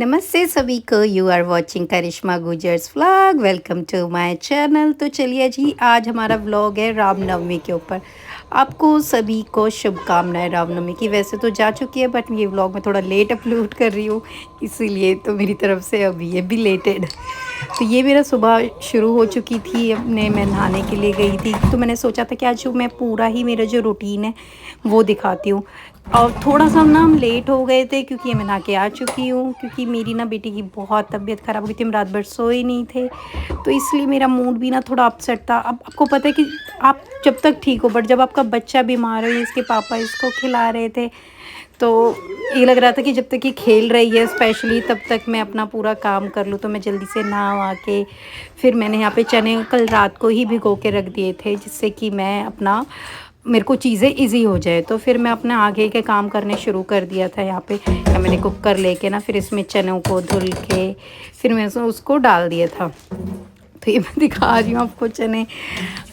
नमस्ते सभी को। You are watching Karishma Gujjar's vlog. Welcome to my channel. तो चलिए जी, आज हमारा व्लॉग है रामनवमी के ऊपर। आपको सभी को शुभकामनाएं रामनवमी की। वैसे तो जा चुकी है बट ये व्लॉग मैं थोड़ा लेट अपलोड कर रही हूँ, इसीलिए तो मेरी तरफ से अभी ये बिलेटेड। तो ये मेरा सुबह शुरू हो चुकी थी। अपने मैं नहाने के लिए गई थी, तो मैंने सोचा था कि आज जो मैं पूरा ही मेरा जो रूटीन है वो दिखाती हूँ। और थोड़ा सा ना हम लेट हो गए थे क्योंकि मैं नहा के आ चुकी हूँ, क्योंकि मेरी ना बेटी की बहुत तबीयत ख़राब हो गई थी। हम रात भर सोए नहीं थे, तो इसलिए मेरा मूड भी ना थोड़ा अपसेट था। अब आपको पता है कि आप जब तक ठीक हो, बट जब आपका बच्चा बीमार है, इसके पापा इसको खिला रहे थे, तो ये लग रहा था कि जब तक ये खेल रही है स्पेशली, तब तक मैं अपना पूरा काम कर लूँ। तो मैं जल्दी से नहा वहा के फिर मैंने यहाँ पे चने कल रात को ही भिगो के रख दिए थे, जिससे कि मैं अपना मेरे को चीज़ें इजी हो जाए। तो फिर मैं अपने आगे के काम करने शुरू कर दिया था। यहाँ पे मैंने कुकर लेके ना फिर इसमें चनों को धुल के फिर मैं उसको डाल दिया था। तो ये मैं दिखा रही हूँ आपको चने।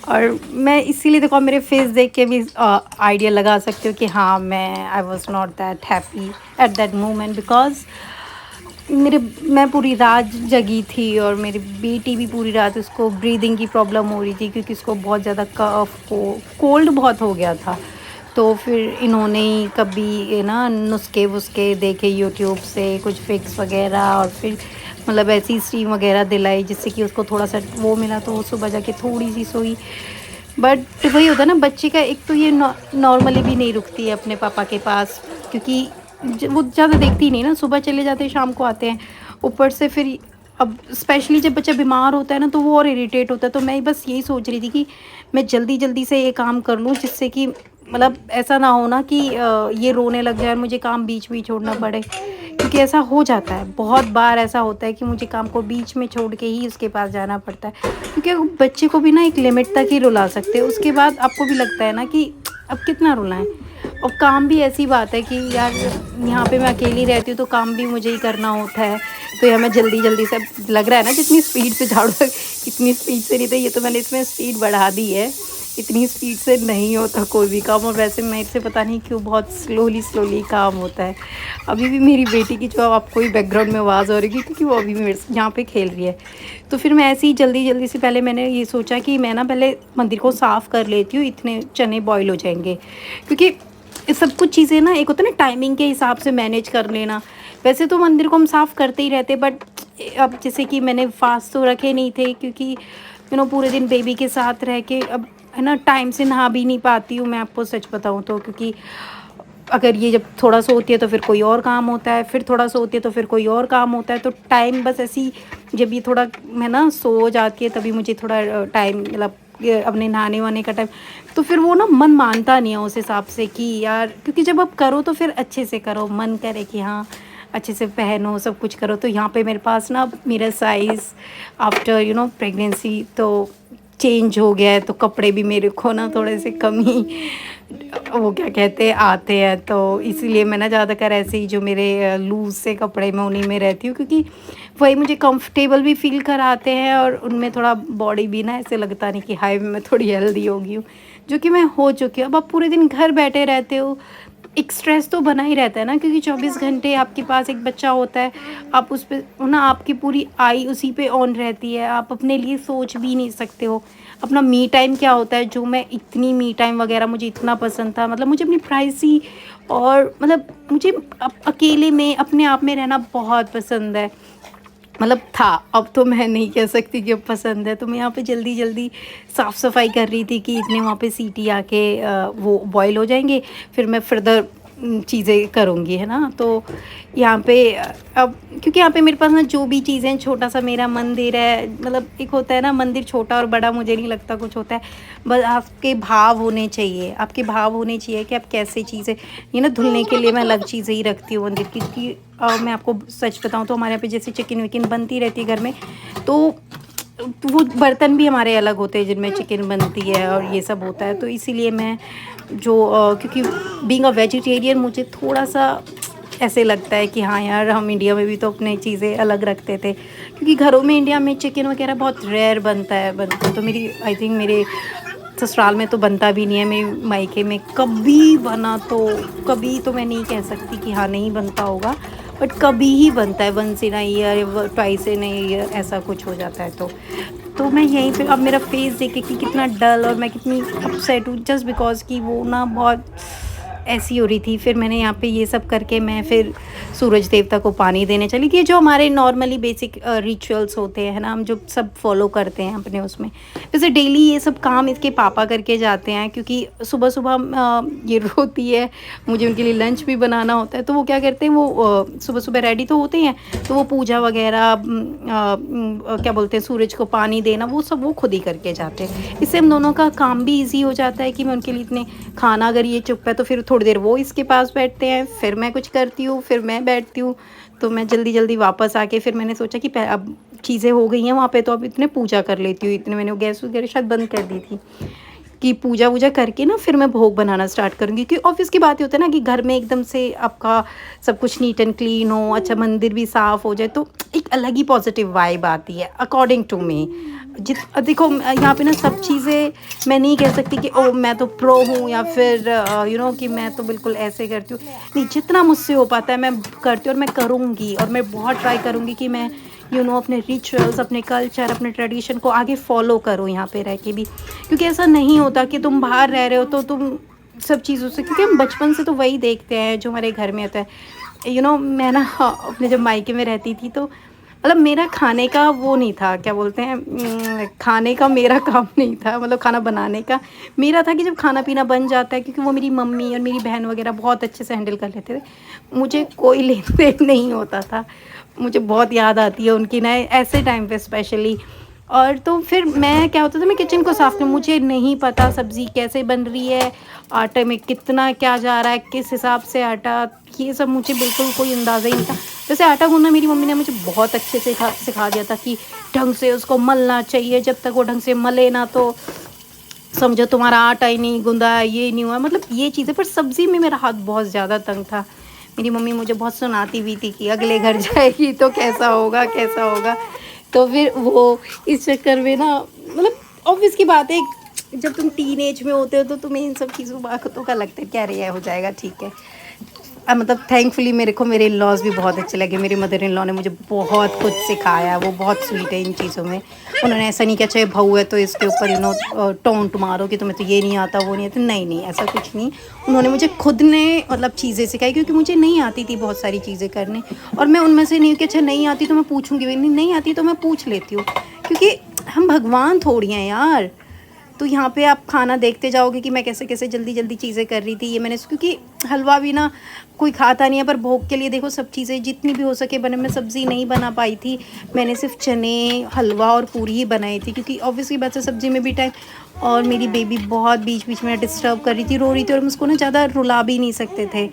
और मैं इसीलिए देखो, मेरे फेस देख के भी आइडिया लगा सकते हो कि हाँ, I was not that happy at that moment, because मैं पूरी रात जगी थी और मेरी बेटी भी पूरी रात, उसको ब्रीदिंग की प्रॉब्लम हो रही थी क्योंकि उसको बहुत ज़्यादा कफ कोल्ड बहुत हो गया था। तो फिर इन्होंने ही कभी ना नुस्खे वुस्खे देखे यूट्यूब से, कुछ फिक्स वगैरह, और फिर मतलब ऐसी स्टीम वगैरह दिलाई जिससे कि उसको थोड़ा सा वो मिला। तो वो सुबह जाके थोड़ी सी सोई। बट वही होता है ना, बच्चे का एक तो ये नॉर्मली भी नहीं रुकती है अपने पापा के पास, क्योंकि वो ज़्यादा देखती नहीं ना, सुबह चले जाते हैं शाम को आते हैं। ऊपर से फिर अब स्पेशली जब बच्चा बीमार होता है ना, तो वो और इरिटेट होता है। तो मैं बस यही सोच रही थी कि मैं जल्दी जल्दी से ये काम कर लूँ, जिससे कि मतलब ऐसा ना हो ना कि ये रोने लग जाए और मुझे काम बीच में छोड़ना पड़े, क्योंकि ऐसा हो जाता है बहुत बार। ऐसा होता है कि मुझे काम को बीच में छोड़ के ही उसके पास जाना पड़ता है, क्योंकि बच्चे को भी ना एक लिमिट तक ही रुला सकते हैं। उसके बाद आपको भी लगता है ना कि अब कितना रुलाएं। और काम भी ऐसी बात है कि यार, यहाँ पे मैं अकेली रहती हूँ तो काम भी मुझे ही करना होता है। तो यहाँ मैं जल्दी जल्दी से, लग रहा है ना जितनी स्पीड से झाड़ू इतनी स्पीड से नहीं था, ये तो मैंने इसमें स्पीड बढ़ा दी है। इतनी स्पीड से नहीं होता कोई भी काम, और वैसे मेरे से पता नहीं क्यों बहुत स्लोली स्लोली काम होता है। अभी भी मेरी बेटी की जो आपको ही बैकग्राउंड में आवाज़ हो रही है, क्योंकि वो अभी भी मेरे से यहाँ पे खेल रही है। तो फिर मैं ऐसे ही जल्दी जल्दी से, पहले मैंने ये सोचा कि मैं ना पहले मंदिर को साफ़ कर लेती हूँ, इतने चने बॉयल हो जाएंगे। क्योंकि ये सब कुछ चीज़ें ना, एक होता है ना टाइमिंग के हिसाब से मैनेज कर लेना। वैसे तो मंदिर को हम साफ़ करते ही रहते, बट अब जैसे कि मैंने फास्ट तो रखे नहीं थे, क्योंकि पूरे दिन बेबी के साथ रह के अब है ना, टाइम से नहा भी नहीं पाती हूँ मैं, आपको सच बताऊँ तो। क्योंकि अगर ये जब थोड़ा सा होती है तो फिर कोई और काम होता है, फिर थोड़ा सा होती है तो फिर कोई और काम होता है। तो टाइम बस ऐसी, जब ये थोड़ा मैं ना सो जाती है तभी मुझे थोड़ा टाइम, मतलब अपने नहाने वाने का टाइम, तो फिर वो ना मन मानता नहीं है उस हिसाब से कि यार, क्योंकि जब आप करो तो फिर अच्छे से करो, मन करे कि हाँ अच्छे से पहनो, सब कुछ करो। तो यहाँ पे मेरे पास ना मेरा साइज़ आफ्टर प्रेगनेंसी तो चेंज हो गया है, तो कपड़े भी मेरे को ना थोड़े से कम ही वो क्या कहते हैं आते हैं। तो इसीलिए मैं ना ज़्यादातर ऐसे ही जो मेरे लूज़ से कपड़े मैं उन्हीं में रहती हूँ, क्योंकि वही मुझे कंफर्टेबल भी फील कराते हैं, और उनमें थोड़ा बॉडी भी ना ऐसे लगता नहीं कि हाय मैं थोड़ी हेल्दी हो गई हूँ, जो कि मैं हो चुकी हूँ। अब आप पूरे दिन घर बैठे रहते हो, एक स्ट्रेस तो बना ही रहता है ना, क्योंकि 24 घंटे आपके पास एक बच्चा होता है। आप उस पर ना, आपकी पूरी आई उसी पे ऑन रहती है, आप अपने लिए सोच भी नहीं सकते हो। अपना मी टाइम क्या होता है, जो मैं इतनी मी टाइम वगैरह मुझे इतना पसंद था, मतलब मुझे अपनी प्राइवेसी और मतलब मुझे अकेले में अपने आप में रहना बहुत पसंद है। मतलब था, अब तो मैं नहीं कह सकती कि अब पसंद है। तो मैं यहाँ पे जल्दी जल्दी साफ़ सफाई कर रही थी कि इतने वहाँ पे सीटी आके वो बॉईल हो जाएंगे, फिर मैं फर्दर चीज़ें करूँगी, है ना। तो यहाँ पे अब क्योंकि यहाँ पे मेरे पास ना जो भी चीज़ें हैं, छोटा सा मेरा मंदिर है, मतलब एक होता है ना मंदिर छोटा और बड़ा, मुझे नहीं लगता कुछ होता है। बस आपके भाव होने चाहिए, आपके भाव होने चाहिए कि आप कैसे चीज़ें, ये ना धुलने के लिए मैं अलग चीज़ें ही रखती हूँ मंदिर की। क्योंकि मैं आपको सच बताऊँ तो हमारे यहाँ पे जैसे चिकन विकन बनती रहती है घर में, तो वो बर्तन भी हमारे अलग होते हैं जिनमें चिकन बनती है और ये सब होता है। तो इसीलिए मैं जो क्योंकि बीइंग अ वेजिटेरियन मुझे थोड़ा सा ऐसे लगता है कि हाँ यार, हम इंडिया में भी तो अपने चीज़ें अलग रखते थे, क्योंकि घरों में इंडिया में चिकन वगैरह बहुत रेयर बनता है। तो मेरी आई थिंक मेरे ससुराल में तो बनता भी नहीं है, मेरे मायके में कभी बना तो, कभी तो मैं नहीं कह सकती कि हाँ नहीं बनता होगा, बट कभी ही बनता है, वंस इन अ ईयर या ट्वाइस इन अ ईयर ऐसा कुछ हो जाता है। तो मैं यहीं पे अब मेरा फेस देखे कि कितना डल और मैं कितनी अपसेट हूँ, जस्ट बिकॉज़ कि वो ना बहुत ऐसी हो रही थी। फिर मैंने यहाँ पे ये सब करके मैं फिर सूरज देवता को पानी देने चली गई, जो हमारे नॉर्मली बेसिक रिचुअल्स होते हैं ना, हम जो सब फॉलो करते हैं अपने उसमें। वैसे डेली ये सब काम इसके पापा करके जाते हैं, क्योंकि सुबह सुबह ये रोती है, मुझे उनके लिए लंच भी बनाना होता है। तो वो क्या करते हैं, वो सुबह सुबह रेडी तो होते हैं, तो वो पूजा वगैरह क्या बोलते हैं, सूरज को पानी देना, वो सब वो खुद ही करके जाते हैं। इससे हम दोनों का काम भी ईज़ी हो जाता है कि मैं उनके लिए इतने खाना, अगर ये चुप है तो फिर थोड़ी देर वो इसके पास बैठते हैं, फिर मैं कुछ करती हूँ, फिर मैं बैठती हूँ। तो मैं जल्दी-जल्दी वापस आके फिर मैंने सोचा कि प अब चीज़ें हो गई हैं वहाँ पे, तो अब इतने पूजा कर लेती हूँ। इतने मैंने गैस वगैरह शायद बंद कर दी थी कि पूजा-वूजा करके ना फिर मैं भोग बनाना स्टार्ट करूँगी। क्योंकि ऑब्वियस की बात ये होता है ना कि घर में एकदम से आपका सब कुछ नीट एंड क्लीन हो, अच्छा मंदिर भी साफ़ हो जाए, तो एक अलग ही पॉजिटिव वाइब आती है अकॉर्डिंग टू मी। देखो यहाँ पे ना सब चीज़ें मैं नहीं कह सकती कि ओह मैं तो प्रो हूँ, या फिर कि मैं तो बिल्कुल ऐसे करती हूँ। नहीं, जितना मुझसे हो पाता है मैं करती हूँ, और मैं करूँगी, और मैं बहुत ट्राई करूँगी कि मैं अपने रिचुअल्स, अपने कल्चर, अपने ट्रेडिशन को आगे फॉलो करूँ यहाँ पे रह के भी। क्योंकि ऐसा नहीं होता कि तुम बाहर रह रहे हो तो तुम सब चीज़ों से, क्योंकि हम बचपन से तो वही देखते हैं जो हमारे घर में होता है। मैं ना अपने जब मायके में रहती थी, तो मतलब मेरा खाने का वो नहीं था, क्या बोलते हैं, खाने का मेरा काम नहीं था, मतलब खाना बनाने का मेरा था कि जब खाना पीना बन जाता है, क्योंकि वो मेरी मम्मी और मेरी बहन वगैरह बहुत अच्छे से हैंडल कर लेते थे, मुझे कोई लेन देन नहीं होता था। मुझे बहुत याद आती है उनकी ना ऐसे टाइम पे स्पेशली। और तो फिर मैं क्या होता था, मैं किचन को साफ़ करूँ, मुझे नहीं पता सब्ज़ी कैसे बन रही है, आटे में कितना क्या जा रहा है, किस हिसाब से आटा, ये सब मुझे बिल्कुल कोई अंदाज़ा ही नहीं था। वैसे आटा गूँथना मेरी मम्मी ने मुझे बहुत अच्छे से सिखा दिया था कि ढंग से उसको मलना चाहिए, जब तक वो ढंग से मले ना तो समझो तुम्हारा आटा ही नहीं गूँधा है, ये नहीं हुआ, मतलब ये चीज़ें। पर सब्ज़ी में मेरा हाथ बहुत ज़्यादा तंग था। मेरी मम्मी मुझे बहुत सुनाती भी थी कि अगले घर जाएगी तो कैसा होगा, कैसा होगा। तो फिर वो इस चक्कर में ना, मतलब ऑब्वियस की बात है, जब तुम टीनेज में होते हो तो तुम्हें इन सब चीज़ों बातों का लगता है क्या रे हो जाएगा, ठीक है। मतलब थैंकफुली मेरे को मेरे इन-लॉज़ भी बहुत अच्छे लगे। मेरी मदर इन लॉ ने मुझे बहुत कुछ सिखाया, वो बहुत स्वीट है इन चीज़ों में। उन्होंने ऐसा नहीं किया चाहे बहू है तो इसके ऊपर टोंट मारो कि तुम्हें तो ये नहीं आता, वो नहीं आता। नहीं, नहीं, ऐसा कुछ नहीं। उन्होंने मुझे खुद ने मतलब चीज़ें सिखाई, क्योंकि मुझे नहीं आती थी बहुत सारी चीज़ें करने, और मैं उनमें से नहीं कि अच्छा नहीं आती तो मैं पूछूँगी भी नहीं, नहीं आती तो मैं पूछ लेती हूँ। क्योंकि हम भगवान थोड़ी हैं यार। तो यहाँ पे आप खाना देखते जाओगे कि मैं कैसे-कैसे जल्दी-जल्दी चीज़ें कर रही थी। ये मैंने क्योंकि हलवा भी ना कोई खाता नहीं है, पर भोग के लिए देखो सब चीज़ें जितनी भी हो सके बने। मैं सब्ज़ी नहीं बना पाई थी, मैंने सिर्फ चने, हलवा और पूरी ही बनाई थी, क्योंकि ऑब्वियसली बात है सब्ज़ी में भी टाइम, और मेरी बेबी बहुत बीच-बीच में डिस्टर्ब कर रही थी, रो रही थी, और हम उसको ना ज़्यादा रुला भी नहीं सकते थे।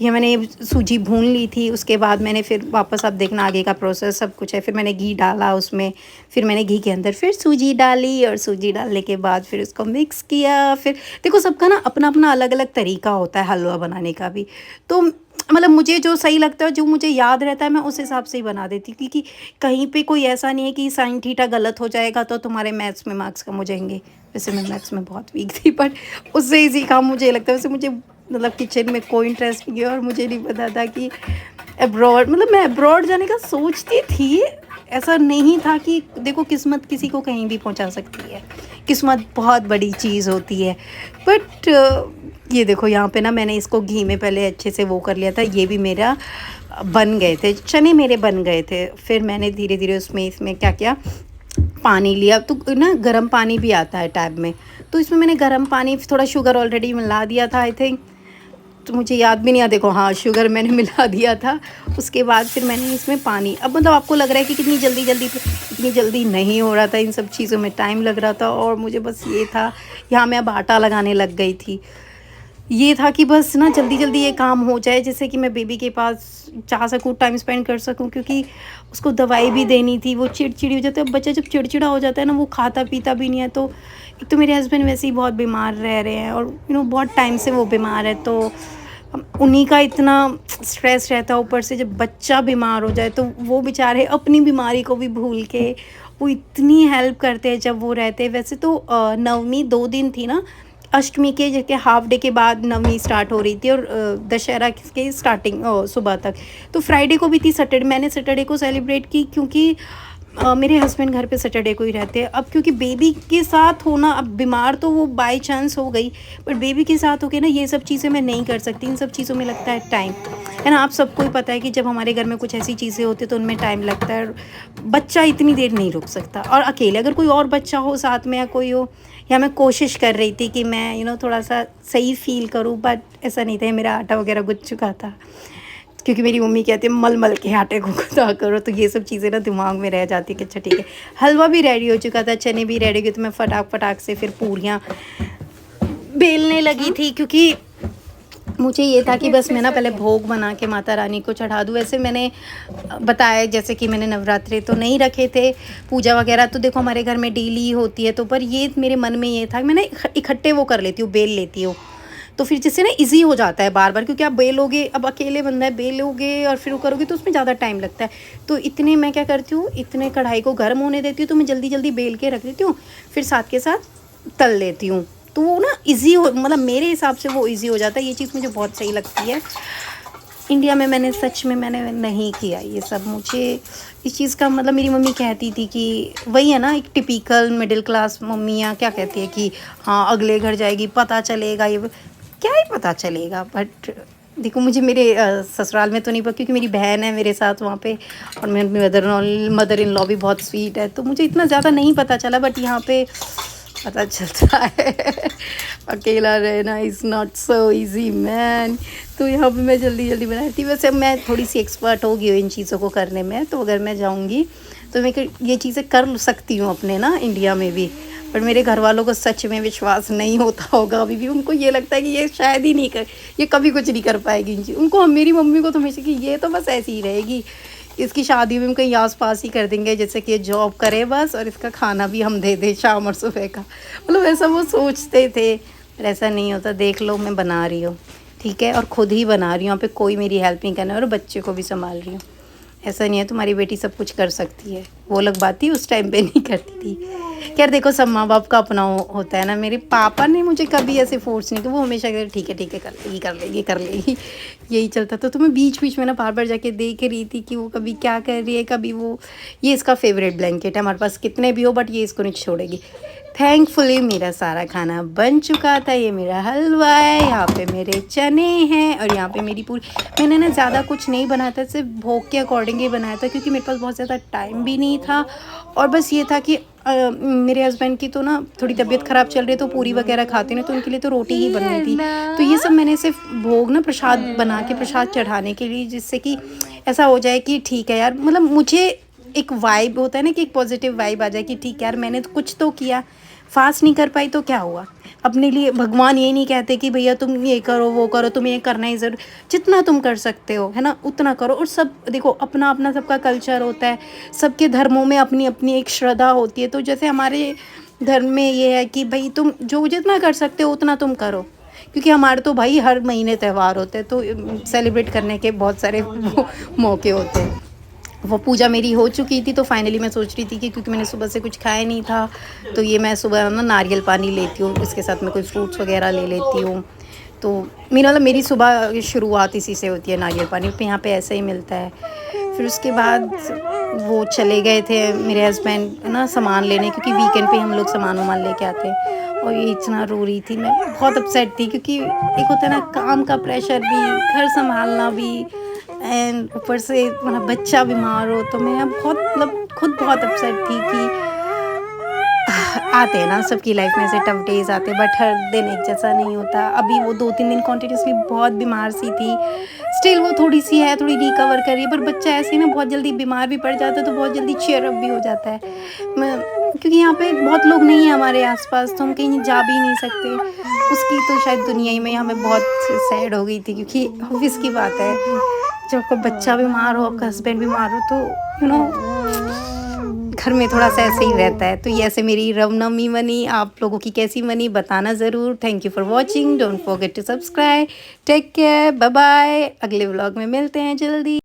ये मैंने सूजी भून ली थी, उसके बाद मैंने फिर वापस, आप देखना आगे का प्रोसेस सब कुछ है। फिर मैंने घी डाला उसमें, फिर मैंने घी के अंदर फिर सूजी डाली, और सूजी डालने के बाद फिर उसको मिक्स किया। फिर देखो सबका ना अपना-अपना अलग-अलग तरीका होता है हलवा बनाने का भी। तो मतलब मुझे जो सही लगता है, जो मुझे याद रहता है, मैं उस हिसाब से ही बना देती हूँ, क्योंकि कहीं पे कोई ऐसा नहीं है कि साइन थीटा गलत हो जाएगा तो तुम्हारे मैथ्स में मार्क्स कम हो जाएँगे। वैसे मैं मैथ्स में बहुत वीक थी, बट उससे ईज़ी काम मुझे लगता है। वैसे मुझे मतलब किचन में कोई इंटरेस्ट नहीं है, और मुझे नहीं पता था कि अब्रॉड, मतलब मैं अब्रॉड जाने का सोचती थी। ऐसा नहीं था कि देखो किस्मत किसी को कहीं भी पहुंचा सकती है, किस्मत बहुत बड़ी चीज़ होती है। बट ये देखो यहाँ पे ना मैंने इसको घी में पहले अच्छे से वो कर लिया था। ये भी मेरा बन गए थे, चने मेरे बन गए थे। फिर मैंने धीरे धीरे इसमें क्या किया, पानी लिया। तो ना गर्म पानी भी आता है टैब में, तो इसमें मैंने गर्म पानी, थोड़ा शुगर ऑलरेडी मिला दिया था आई थिंक, तो मुझे याद भी नहीं आ, देखो हाँ शुगर मैंने मिला दिया था। उसके बाद फिर मैंने इसमें पानी, अब मतलब आपको लग रहा है कि कितनी जल्दी जल्दी, इतनी जल्दी नहीं हो रहा था, इन सब चीज़ों में टाइम लग रहा था। और मुझे बस ये था, यहाँ मैं अब आटा लगाने लग गई थी। ये था कि बस ना जल्दी जल्दी ये काम हो जाए, जिससे कि मैं बेबी के पास जा सकूँ, टाइम स्पेंड कर सकूँ, क्योंकि उसको दवाई भी देनी थी। वो चिड़चिड़ी हो जाता है, बच्चा जब चिड़चिड़ा हो जाता है ना, वो खाता पीता भी नहीं है। तो एक तो मेरे हस्बैंड वैसे ही बहुत बीमार रह रहे हैं, और बहुत टाइम से वो बीमार है, तो उन्हीं का इतना स्ट्रेस रहता है। ऊपर से जब बच्चा बीमार हो जाए तो वो बेचारे अपनी बीमारी को भी भूल के वो इतनी हेल्प करते हैं जब वो रहते हैं। वैसे तो नवमी 2 दिन थी ना, अष्टमी के जैसे हाफ डे के बाद नवमी स्टार्ट हो रही थी और दशहरा के स्टार्टिंग सुबह तक। तो फ्राइडे को भी थी, सैटरडे मैंने सैटरडे को सेलिब्रेट की क्योंकि मेरे हस्बैंड घर पे सैटरडे को ही रहते हैं। अब क्योंकि बेबी के साथ होना, अब बीमार तो वो बाय चांस हो गई, बट बेबी के साथ होके ना ये सब चीज़ें मैं नहीं कर सकती। इन सब चीज़ों में लगता है टाइम, है ना। आप सबको ही पता है कि जब हमारे घर में कुछ ऐसी चीज़ें होती हैं तो उनमें टाइम लगता है। बच्चा इतनी देर नहीं रुक सकता, और अकेले अगर कोई और बच्चा हो साथ में या कोई हो, या मैं कोशिश कर रही थी कि मैं थोड़ा सा सही फील करूँ, बट ऐसा नहीं था। मेरा आटा वगैरह गुज चुका था, क्योंकि मेरी मम्मी कहती है मल मल के आटे को खुदा करो, तो ये सब चीज़ें ना दिमाग में रह जाती है कि अच्छा ठीक है। हलवा भी रेडी हो चुका था, चने भी रेडी हो गए, तो मैं फटाक से फिर पूरियाँ बेलने लगी थी, क्योंकि मुझे ये था कि बस मैं ना पहले भोग बना के माता रानी को चढ़ा दूँ। वैसे मैंने बताया जैसे कि मैंने नवरात्रे तो नहीं रखे थे, पूजा वगैरह तो देखो हमारे घर में डेली होती है, तो पर ये मेरे मन में ये था कि मैं ना इकट्ठे वो कर लेती हूँ, बेल लेती हूँ, तो फिर जिससे ना इजी हो जाता है बार बार। क्योंकि आप बेलोगे, अब अकेले बंदा है, बेलोगे और फिर वो करोगे तो उसमें ज़्यादा टाइम लगता है। तो इतने मैं क्या करती हूँ, इतने कढ़ाई को गर्म होने देती हूँ, तो मैं जल्दी जल्दी बेल के रख देती हूँ, फिर साथ के साथ तल लेती हूँ। तो वो ना इजी हो, मतलब मेरे हिसाब से वो इजी हो जाता है। ये चीज़ मुझे बहुत सही लगती है। इंडिया में मैंने सच में मैंने नहीं किया ये सब। मुझे इस चीज़ का मतलब, मेरी मम्मी कहती थी कि वही है ना, एक टिपिकल मिडिल क्लास मम्मियाँ क्या कहती है कि हाँ अगले घर जाएगी पता चलेगा, ये क्या ही पता चलेगा। बट देखो मुझे मेरे ससुराल में तो नहीं पता, क्योंकि मेरी बहन है मेरे साथ वहाँ पे, और मेरी मदर इन लॉ भी बहुत स्वीट है, तो मुझे इतना ज़्यादा नहीं पता चला। बट यहाँ पे पता चलता है अकेला रहना is not so easy man. तो यहाँ पे मैं जल्दी जल्दी बनाई थी। वैसे मैं थोड़ी सी एक्सपर्ट हो गई हूँ इन चीज़ों को करने में, तो अगर मैं जाऊँगी तो मैं ये चीज़ें कर सकती हूँ अपने ना इंडिया में भी। पर मेरे घर वालों को सच में विश्वास नहीं होता होगा अभी भी। उनको ये लगता है कि ये शायद ही नहीं कर, ये कभी कुछ नहीं कर पाएगी इन चीज़। उनको, मेरी मम्मी को तो हमेशा कि ये तो बस ऐसी ही रहेगी, इसकी शादी में हम कहीं आस पास ही कर देंगे, जैसे कि ये जॉब करे बस, और इसका खाना भी हम दे दें शाम और सुबह का। मतलब ऐसा वो सोचते थे, पर ऐसा नहीं होता। देख लो मैं बना रही हूँ, ठीक है, और ख़ुद ही बना रही हूँ, यहाँ पे कोई मेरी हेल्प नहीं करना, और बच्चे को भी संभाल रही हूँ। ऐसा नहीं है तुम्हारी बेटी सब कुछ कर सकती है, वो अलग बात थी, उस टाइम पे नहीं करती थी। खैर देखो, सब माँ बाप का अपना होता है ना। मेरे पापा ने मुझे कभी ऐसे फोर्स नहीं किया, वो हमेशा कहते ठीक है कर लेगी यही चलता था। तो मैं बीच बीच में ना बार बार जाके देख रही थी कि वो कभी क्या कर रही है, कभी वो, ये इसका फेवरेट ब्लैंकेट है, हमारे पास कितने भी हो बट ये इसको नहीं छोड़ेगी। थैंकफुली मेरा सारा खाना बन चुका था। ये मेरा हलवा है, यहाँ पे मेरे चने हैं, और यहाँ पे मेरी पूरी, मैंने ना ज़्यादा कुछ नहीं बनाया था, सिर्फ भोग के अकॉर्डिंग ही बनाया था, क्योंकि मेरे पास बहुत ज़्यादा टाइम भी नहीं था। और बस ये था कि मेरे हस्बैंड की तो ना थोड़ी तबीयत ख़राब चल रही है, तो पूरी वगैरह खाते नहीं, तो उनके लिए तो रोटी ही बननी थी। तो ये सब मैंने सिर्फ भोग ना प्रसाद बना के प्रसाद चढ़ाने के लिए, जिससे कि ऐसा हो जाए कि ठीक है यार, मतलब मुझे एक वाइब होता है ना कि एक पॉजिटिव वाइब आ जाए कि ठीक है यार मैंने तो कुछ तो किया। फास्ट नहीं कर पाई तो क्या हुआ, अपने लिए भगवान ये नहीं कहते कि भैया तुम ये करो वो करो, तुम्हें ये करना ही ज़रूर, जितना तुम कर सकते हो है ना उतना करो। और सब देखो अपना अपना सबका कल्चर होता है, सबके धर्मों में अपनी अपनी एक श्रद्धा होती है। तो जैसे हमारे धर्म में ये है कि भाई तुम जो जितना कर सकते हो उतना तुम करो, क्योंकि हमारे तो भाई हर महीने त्यौहार होते हैं, तो सेलिब्रेट करने के बहुत सारे मौके होते हैं। वो पूजा मेरी हो चुकी थी, तो फाइनली मैं सोच रही थी कि क्योंकि मैंने सुबह से कुछ खाया नहीं था, तो ये मैं सुबह ना नारियल पानी लेती हूँ, इसके साथ मैं कोई फ्रूट्स वगैरह ले लेती हूँ। तो मेरी सुबह की शुरुआत इसी से होती है, नारियल पानी पे यहाँ पे ऐसा ही मिलता है। फिर उसके बाद वो चले गए थे मेरे हस्बैंड ना सामान लेने, क्योंकि वीकेंड पे हम लोग सामान वामान लेके आते हैं। और ये इतना रो रही थी, मैं बहुत अपसेट थी, क्योंकि एक होता है ना काम का प्रेशर भी, घर संभालना भी, एंड ऊपर से मतलब बच्चा बीमार हो, तो मैं बहुत मतलब खुद बहुत अपसेट थी कि आते हैं ना सबकी लाइफ में ऐसे टफ डेज आते हैं, बट हर दिन एक जैसा नहीं होता। अभी वो 2-3 दिन कॉन्टिन्यूसली बहुत बीमार सी थी, स्टिल वो थोड़ी सी है, थोड़ी रिकवर कर रही है। पर बच्चा ऐसे ही ना बहुत जल्दी बीमार भी पड़ जाता है, तो बहुत जल्दी चेयर अप भी हो जाता है। क्योंकि यहाँ पे बहुत लोग नहीं हैं हमारे आसपास, तो हम कहीं जा भी नहीं सकते। उसकी तो शायद दुनिया ही में हमें बहुत सैड हो गई थी, क्योंकि ऑब्वियस की बात है जब आपका बच्चा बीमार हो, आपका हस्बैंड बीमार हो, तो घर में थोड़ा सा ऐसे ही रहता है। तो ये ऐसे मेरी रामनवमी बनी। आप लोगों की कैसी बनी बताना ज़रूर। Thank you for watching, don't forget to subscribe, take care, bye bye. अगले व्लॉग में मिलते हैं जल्दी।